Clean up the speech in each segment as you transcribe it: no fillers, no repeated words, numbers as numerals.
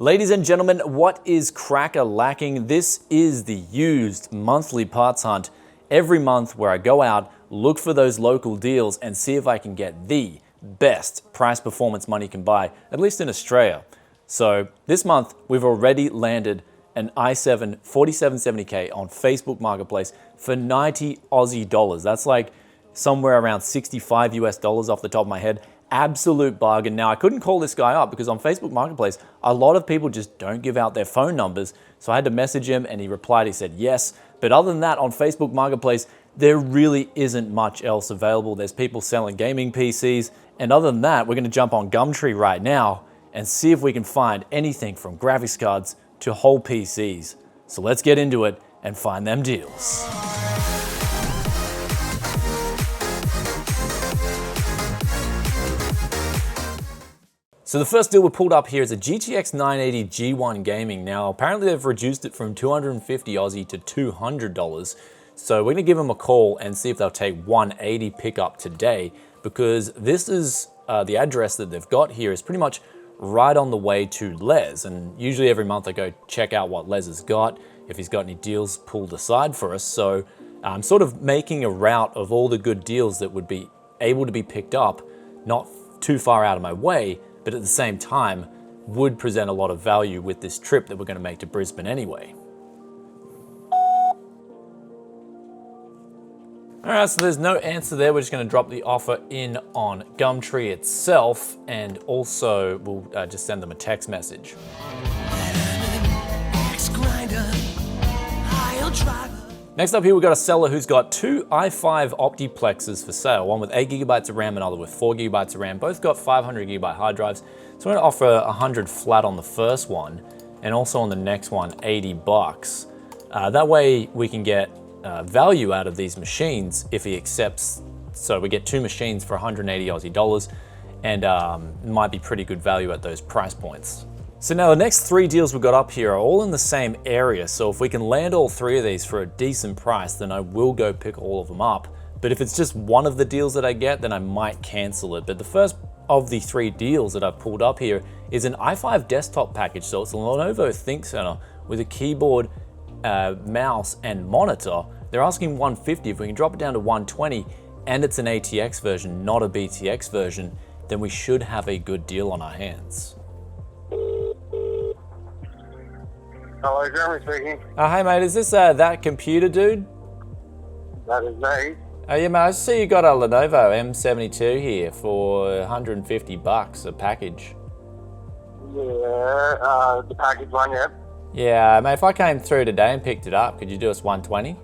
Ladies and gentlemen, what is Cracker lacking? This is the used monthly parts hunt every month where I go out, look for those local deals and see if I can get the best price performance money can buy, at least in Australia. So this month we've already landed an i7 4770K on Facebook Marketplace for 90 Aussie dollars. That's like somewhere around 65 US dollars off the top of my head. Absolute bargain. Now, I couldn't call this guy up because on Facebook Marketplace, a lot of people just don't give out their phone numbers. So I had to message him and he replied, he said yes. But other than that, on Facebook Marketplace, there really isn't much else available. There's people selling gaming PCs. And other than that, we're gonna jump on Gumtree right now and see if we can find anything from graphics cards to whole PCs. So let's get into it and find them deals. So the first deal we pulled up here is a GTX 980 G1 Gaming. Now, apparently they've reduced it from 250 Aussie to $200. So we're gonna give them a call and see if they'll take 180 pickup today, because this is the address that they've got here is pretty much right on the way to Les. And usually every month I go check out what Les has got, if he's got any deals pulled aside for us. So I'm sort of making a route of all the good deals that would be able to be picked up, not too far out of my way, but at the same time would present a lot of value with this trip that we're going to make to Brisbane anyway. All right, so there's no answer there. We're just going to drop the offer in on Gumtree itself, and also we'll just send them a text message. Next up here, we've got a seller who's got two i5 Optiplexes for sale, one with 8 gigabytes of RAM, another with 4 gigabytes of RAM. Both got 500 gigabyte hard drives. So I'm gonna offer 100 flat on the first one, and also on the next one, 80 bucks. That way we can get value out of these machines if he accepts. So we get two machines for 180 Aussie dollars, and might be pretty good value at those price points. So now the next three deals we've got up here are all in the same area. So if we can land all three of these for a decent price, then I will go pick all of them up. But if it's just one of the deals that I get, then I might cancel it. But the first of the three deals that I've pulled up here is an i5 desktop package. So it's a Lenovo ThinkCentre with a keyboard, mouse, and monitor. They're asking 150. If we can drop it down to 120 and it's an ATX version, not a BTX version, then we should have a good deal on our hands. Hello, Jeremy speaking. Hey mate, is this that computer dude? That is me. Yeah mate, I see you got a Lenovo M72 here for 150 bucks a package. Yeah, the package one, yeah. Yeah, mate, if I came through today and picked it up, could you do us 120?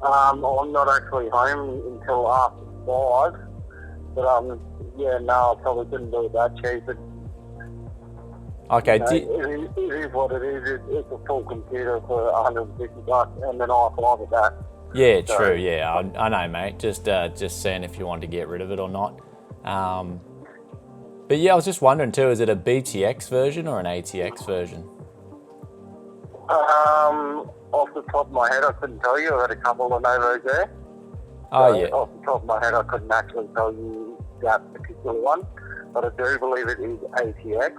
I'm not actually home until after 5, but yeah, no, I probably couldn't do it that cheap. But, okay, it is what it is. It's a full computer for 150 bucks, and then i5 at that. Yeah, so, true. Yeah, I know, mate. Just seeing if you wanted to get rid of it or not. But yeah, I was just wondering too. Is it a BTX version or an ATX version? Off the top of my head, I couldn't tell you. I had a couple of Lenovo's there. Oh so yeah. Off the top of my head, I couldn't actually tell you that particular one, but I do believe it is ATX.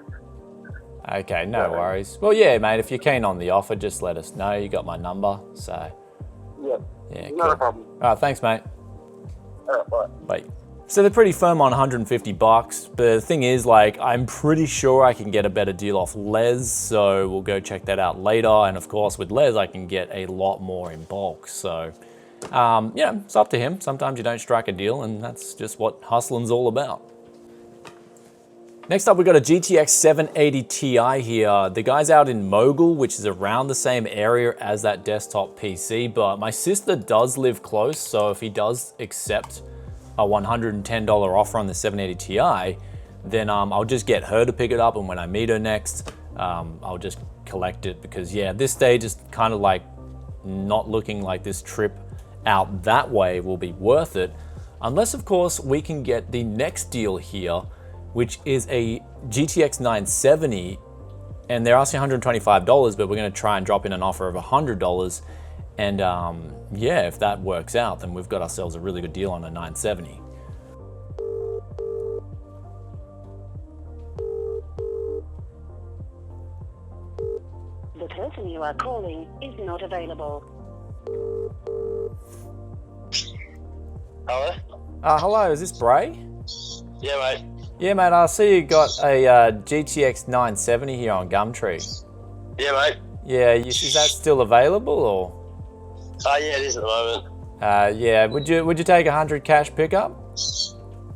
Okay, no worries. Well, yeah, mate, if you're keen on the offer, just let us know. You got my number, so. Yep. Yeah, not cool. a problem. All right, thanks, mate. All right, bye. Bye. So they're pretty firm on 150 bucks, but the thing is, like, I'm pretty sure I can get a better deal off Les, so we'll go check that out later. And of course, with Les, I can get a lot more in bulk. So, yeah, it's up to him. Sometimes you don't strike a deal, and that's just what hustling's all about. Next up, we've got a GTX 780 Ti here. The guy's out in Mogul, which is around the same area as that desktop PC, but my sister does live close, so if he does accept a $110 offer on the 780 Ti, then I'll just get her to pick it up, and when I meet her next, I'll just collect it, because yeah, this stage is kind of like not looking like this trip out that way will be worth it, unless of course we can get the next deal here, which is a GTX 970, and they're asking $125, but we're gonna try and drop in an offer of $100. And yeah, if that works out, then we've got ourselves a really good deal on a 970. The person you are calling is not available. Hello? Hello, is this Bray? Yeah, mate. Yeah, mate, I see you got a GTX 970 here on Gumtree. Yeah, mate. Yeah, is that still available or? Yeah, it is at the moment. Yeah, would you take 100 cash pickup?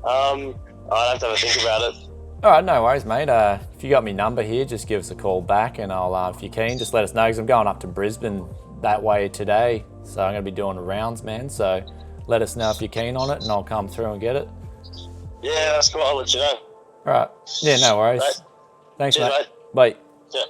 I'd have to have a think about it. All right, no worries, mate. If you got my number here, just give us a call back, and I'll, if you're keen, just let us know, because I'm going up to Brisbane that way today, so I'm going to be doing the rounds, man. So let us know if you're keen on it, and I'll come through and get it. Yeah, that's cool. I'll let you know. All right. Yeah, no worries. Right. Thanks, Cheers, mate. mate. Bye. Yeah.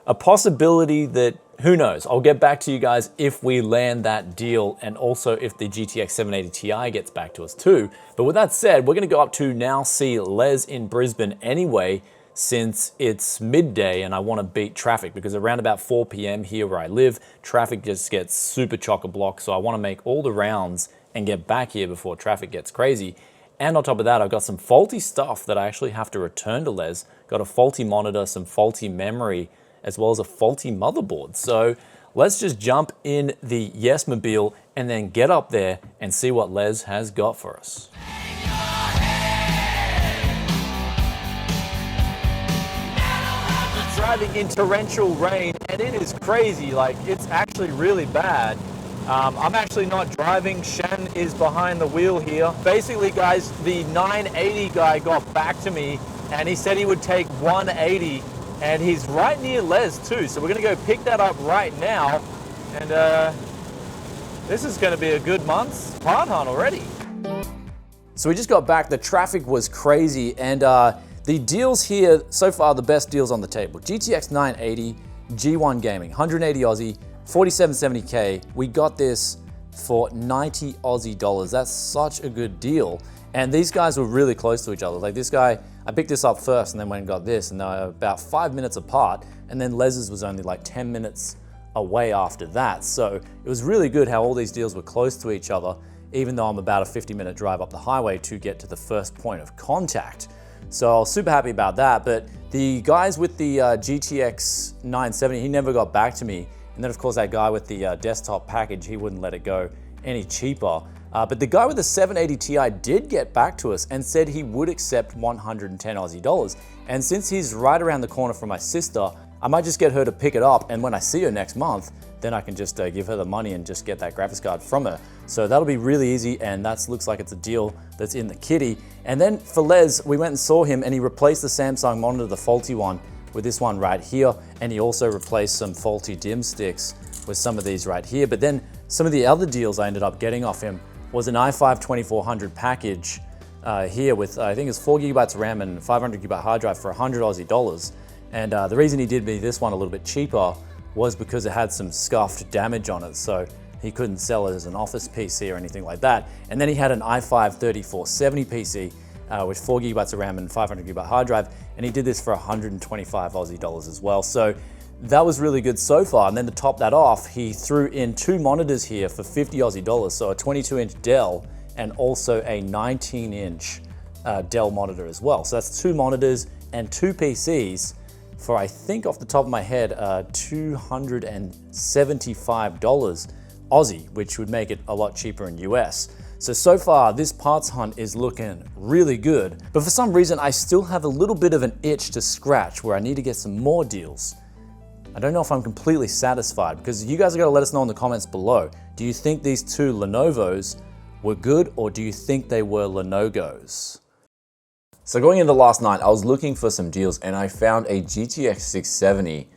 A possibility that, who knows, I'll get back to you guys if we land that deal, and also if the GTX 780 Ti gets back to us too. But with that said, we're going to go up to now see Les in Brisbane anyway, since it's midday and I want to beat traffic, because around about 4 p.m. here where I live, traffic just gets super chock-a-block. So I want to make all the rounds and get back here before traffic gets crazy. And on top of that, I've got some faulty stuff that I actually have to return to Les. Got a faulty monitor, some faulty memory, as well as a faulty motherboard. So let's just jump in the Yesmobile and then get up there and see what Les has got for us. Driving in torrential rain, and it is crazy. Like, it's actually really bad. I'm actually not driving. Shen is behind the wheel here. Basically, guys, the 980 guy got back to me and he said he would take 180, and he's right near Les too. So we're gonna go pick that up right now. And this is gonna be a good month's part hunt already. So we just got back. The traffic was crazy, and the deals here so far, the best deals on the table. GTX 980, G1 Gaming, 180 Aussie, 4770K. We got this for 90 Aussie dollars. That's such a good deal. And these guys were really close to each other. Like this guy, I picked this up first and then went and got this, and they were about 5 minutes apart. And then Les's was only like 10 minutes away after that. So it was really good how all these deals were close to each other, even though I'm about a 50-minute drive up the highway to get to the first point of contact. So I was super happy about that. But the guys with the GTX 970, he never got back to me. And then of course that guy with the desktop package, he wouldn't let it go any cheaper. But the guy with the 780 Ti did get back to us and said he would accept 110 Aussie dollars. And since he's right around the corner from my sister, I might just get her to pick it up, and when I see her next month, then I can just give her the money and just get that graphics card from her. So that'll be really easy, and that looks like it's a deal that's in the kitty. And then for Les, we went and saw him, and he replaced the Samsung monitor, the faulty one, with this one right here, and he also replaced some faulty dim sticks with some of these right here. But then some of the other deals I ended up getting off him was an i5 2400 package here with, I think it's 4 gigabytes of RAM and 500 gigabyte hard drive for 100 Aussie dollars. And the reason he did me this one a little bit cheaper was because it had some scuffed damage on it, so he couldn't sell it as an office PC or anything like that. And then he had an i5 3470 PC with 4 gigabytes of RAM and 500 gigabyte hard drive, and he did this for 125 Aussie dollars as well. So that was really good so far. And then to top that off, he threw in 2 monitors here for 50 Aussie dollars, so a 22-inch Dell and also a 19-inch Dell monitor as well. So that's 2 monitors and 2 PCs for, I think off the top of my head, $275 Aussie, which would make it a lot cheaper in US. So far, this parts hunt is looking really good, but for some reason, I still have a little bit of an itch to scratch where I need to get some more deals. I don't know if I'm completely satisfied, because you guys are gonna let us know in the comments below. Do you think these 2 Lenovo's were good, or do you think they were Lenogos? So going into last night, I was looking for some deals and I found a GTX 670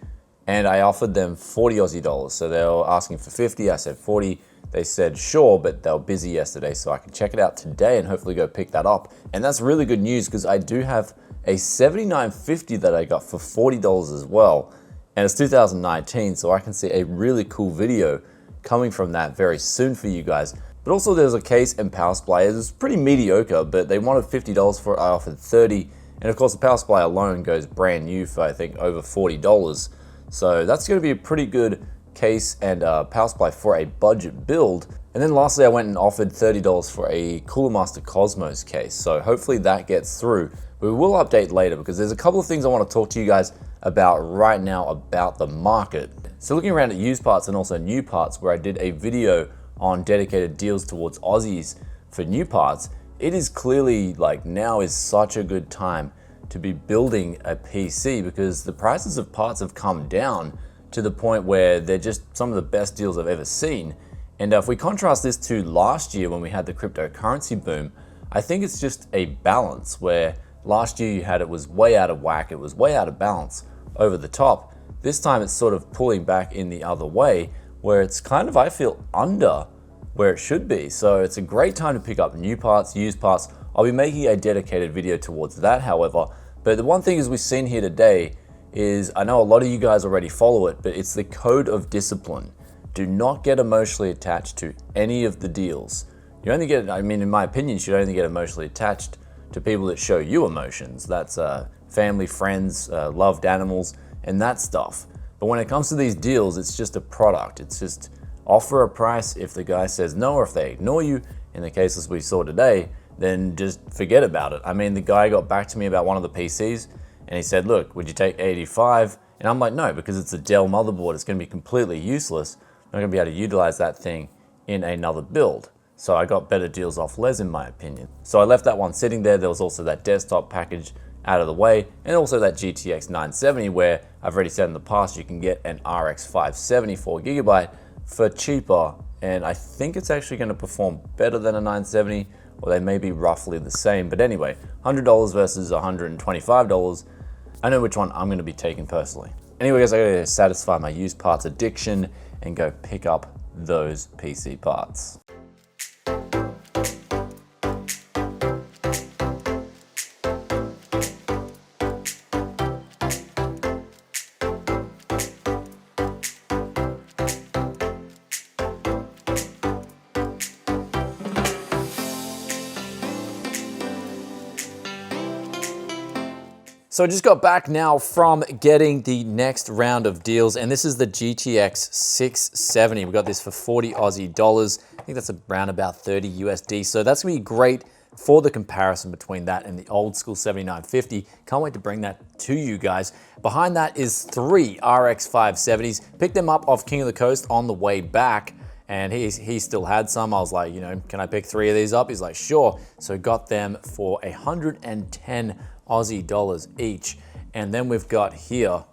and I offered them 40 Aussie dollars. So they were asking for 50, I said 40. They said sure, but they were busy yesterday, so I can check it out today and hopefully go pick that up. And that's really good news because I do have a 7950 that I got for $40 as well. And it's 2019, so I can see a really cool video coming from that very soon for you guys. But also there's a case and power supply. It was pretty mediocre, but they wanted $50 for it. I offered 30. And of course the power supply alone goes brand new for I think over $40. So that's gonna be a pretty good case and power supply for a budget build. And then lastly, I went and offered $30 for a Cooler Master Cosmos case. So hopefully that gets through. But we will update later because there's a couple of things I want to talk to you guys about right now about the market. So looking around at used parts and also new parts, where I did a video on dedicated deals towards Aussies for new parts, it is clearly like now is such a good time to be building a PC because the prices of parts have come down to the point where they're just some of the best deals I've ever seen. And if we contrast this to last year when we had the cryptocurrency boom, I think it's just a balance where last year you had it was way out of whack, it was way out of balance, over the top. This time it's sort of pulling back in the other way where it's kind of, I feel, under where it should be. So it's a great time to pick up new parts, used parts. I'll be making a dedicated video towards that, however. But the one thing as we've seen here today is, I know a lot of you guys already follow it, but it's the code of discipline. Do not get emotionally attached to any of the deals. You only get, I mean, in my opinion, you should only get emotionally attached to people that show you emotions. That's family, friends, loved animals, and that stuff. But when it comes to these deals, it's just a product. It's just offer a price. If the guy says no, or if they ignore you, in the cases we saw today, then just forget about it. I mean, the guy got back to me about one of the PCs, and he said, look, would you take 85? And I'm like, no, because it's a Dell motherboard. It's gonna be completely useless. I'm not gonna be able to utilize that thing in another build. So I got better deals off Les, in my opinion. So I left that one sitting there. There was also that desktop package out of the way, and also that GTX 970, where I've already said in the past, you can get an RX 570 4GB for cheaper. And I think it's actually gonna perform better than a 970, or they may be roughly the same. But anyway, $100 versus $125. I know which one I'm gonna be taking personally. Anyway, guys, I gotta satisfy my used parts addiction and go pick up those PC parts. So I just got back now from getting the next round of deals, and this is the GTX 670. We got this for 40 Aussie dollars. I think that's around about 30 USD. So that's gonna be great for the comparison between that and the old school 7950. Can't wait to bring that to you guys. Behind that is 3 RX 570s. Picked them up off King of the Coast on the way back, and he still had some. I was like, you know, can I pick 3 of these up? He's like, sure. So got them for 110 Aussie dollars each. And then we've got here,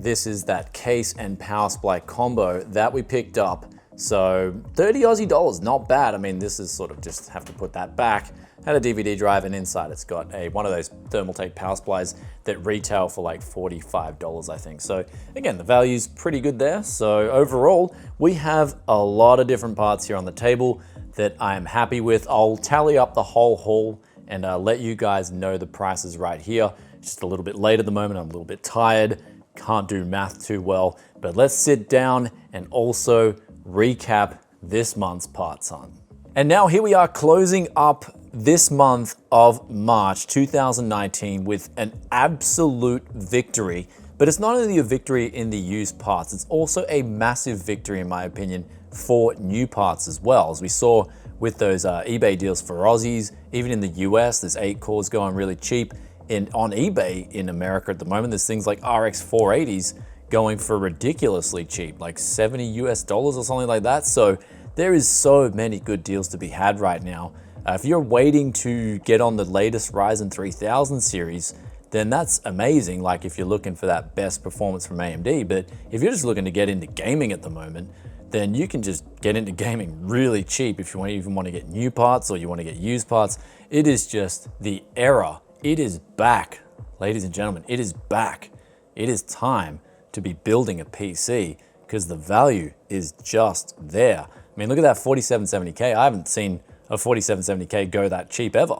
this is that case and power supply combo that we picked up. So 30 Aussie dollars, not bad. I mean, this is sort of just have to put that back. Had a DVD drive, and inside it's got one of those Thermaltake power supplies that retail for like $45, I think. So again, the value's pretty good there. So overall, we have a lot of different parts here on the table that I'm happy with. I'll tally up the whole haul and let you guys know the prices right here. Just a little bit late at the moment, I'm a little bit tired, can't do math too well, but let's sit down and also recap this month's parts hunt. And now here we are closing up this month of March 2019 with an absolute victory. But it's not only a victory in the used parts, it's also a massive victory in my opinion for new parts as well. As we saw with those eBay deals for Aussies, even in the US, there's 8 cores going really cheap. On eBay in America at the moment, there's things like RX 480s going for ridiculously cheap, like 70 US dollars or something like that. So there is so many good deals to be had right now. If you're waiting to get on the latest Ryzen 3000 series, then that's amazing, like if you're looking for that best performance from AMD. But if you're just looking to get into gaming at the moment, then you can just get into gaming really cheap if you even want to get new parts or you want to get used parts. It is just the era. It is back, ladies and gentlemen, it is back. It is time to be building a PC because the value is just there. I mean, look at that 4770K. I haven't seen a 4770K go that cheap ever.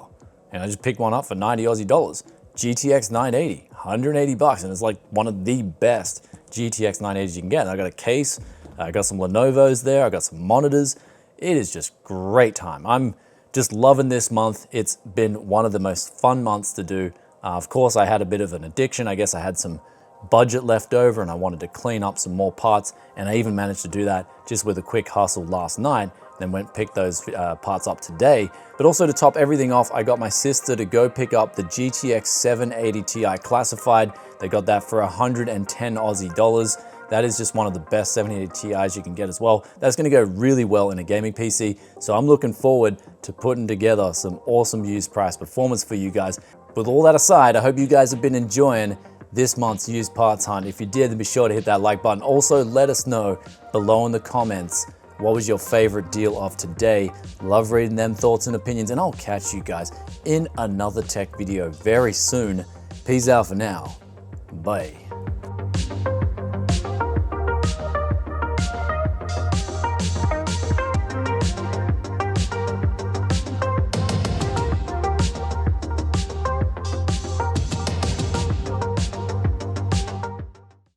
And I just picked one up for 90 Aussie dollars. GTX 980, 180 bucks, and it's like one of the best GTX 980s you can get. I got a case, I got some Lenovo's there, I got some monitors. It is just great time. I'm just loving this month. It's been one of the most fun months to do. Of course, I had a bit of an addiction. I guess I had some budget left over and I wanted to clean up some more parts, and I even managed to do that just with a quick hustle last night, then went and picked those parts up today. But also to top everything off, I got my sister to go pick up the GTX 780 Ti Classified. They got that for 110 Aussie dollars. that is just one of the best 7080 Ti's you can get as well. That's gonna go really well in a gaming PC. So I'm looking forward to putting together some awesome used price performance for you guys. With all that aside, I hope you guys have been enjoying this month's used parts hunt. If you did, then be sure to hit that like button. Also, let us know below in the comments, what was your favorite deal of today? Love reading them thoughts and opinions, and I'll catch you guys in another tech video very soon. Peace out for now. Bye.